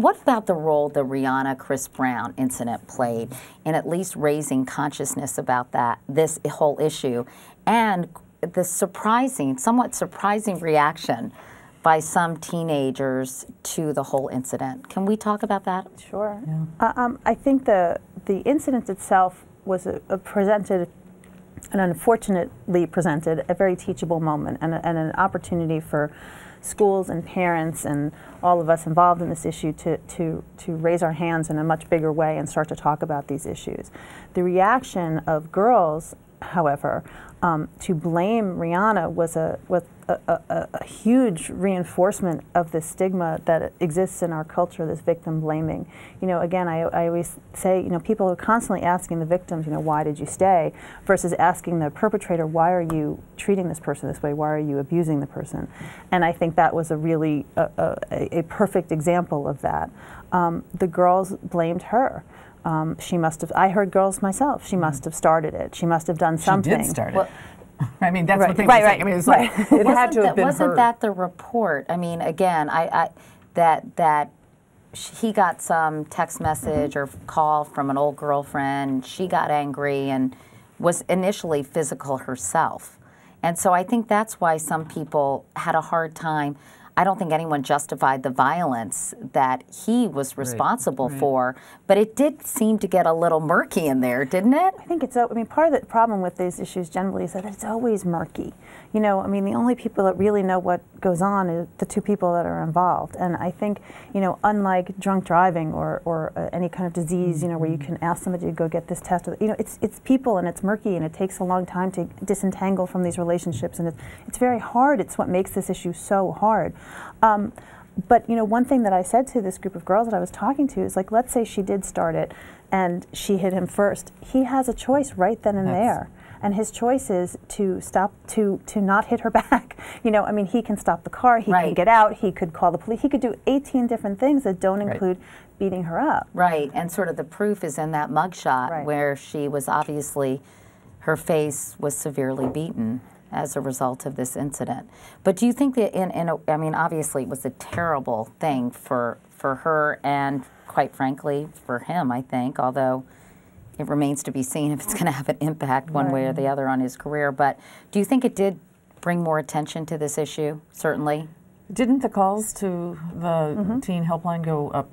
What about the role the Rihanna-Chris Brown incident played in at least raising consciousness about this whole issue, and the somewhat surprising reaction by some teenagers to the whole incident? Can we talk about that? Sure. Yeah. I think the incident itself was presented, and unfortunately presented, a very teachable moment and an opportunity for schools and parents and all of us involved in this issue to raise our hands in a much bigger way and start to talk about these issues. The reaction of girls, however, to blame Rihanna was a huge reinforcement of the stigma that exists in our culture, this victim blaming. You know, again, I always say, you know, people are constantly asking the victims, you know, why did you stay, versus asking the perpetrator, why are you treating this person this way, why are you abusing the person? And I think that was a really a perfect example of that. The girls blamed her. She must have, I heard girls myself, she must have started it. She must have done something. She did start it. I mean, that's right, what they right, were saying. I mean, it's like, it had to have been Wasn't her. that the report? I mean, again, that he got some text message or call from an old girlfriend. She got angry and was initially physical herself. And so I think that's why some people had a hard time. I don't think anyone justified the violence that he was responsible for, but it did seem to get a little murky in there, didn't it? I think I mean, part of the problem with these issues generally is that it's always murky. You know, I mean, the only people that really know what goes on is the two people that are involved. And I think, you know, unlike drunk driving or any kind of disease, you know, where you can ask somebody to go get this test, you know, it's people and it's murky and it takes a long time to disentangle from these relationships, and it's very hard. It's what makes this issue so hard. But, you know, one thing that I said to this group of girls that I was talking to is, like, let's say she did start it and she hit him first. He has a choice right then and there. And his choice is to stop, to not hit her back. You know, I mean, he can stop the car, he can get out, he could call the police, he could do 18 different things that don't include beating her up. Right, and sort of the proof is in that mugshot where she was obviously, her face was severely beaten as a result of this incident. But do you think that I mean, obviously it was a terrible thing for her and, quite frankly, for him, I think, although it remains to be seen if it's going to have an impact one way or the other on his career. But do you think it did bring more attention to this issue, certainly? Didn't the calls to the teen helpline go up?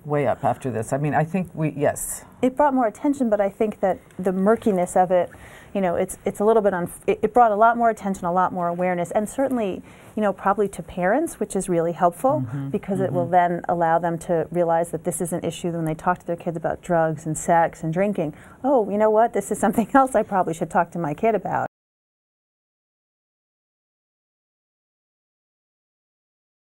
Way up after this. I mean, I think yes. It brought more attention, but I think that the murkiness of it, you know, it's a little bit, it brought a lot more attention, a lot more awareness, and certainly, you know, probably to parents, which is really helpful because it will then allow them to realize that this is an issue when they talk to their kids about drugs and sex and drinking. Oh, you know what, this is something else I probably should talk to my kid about.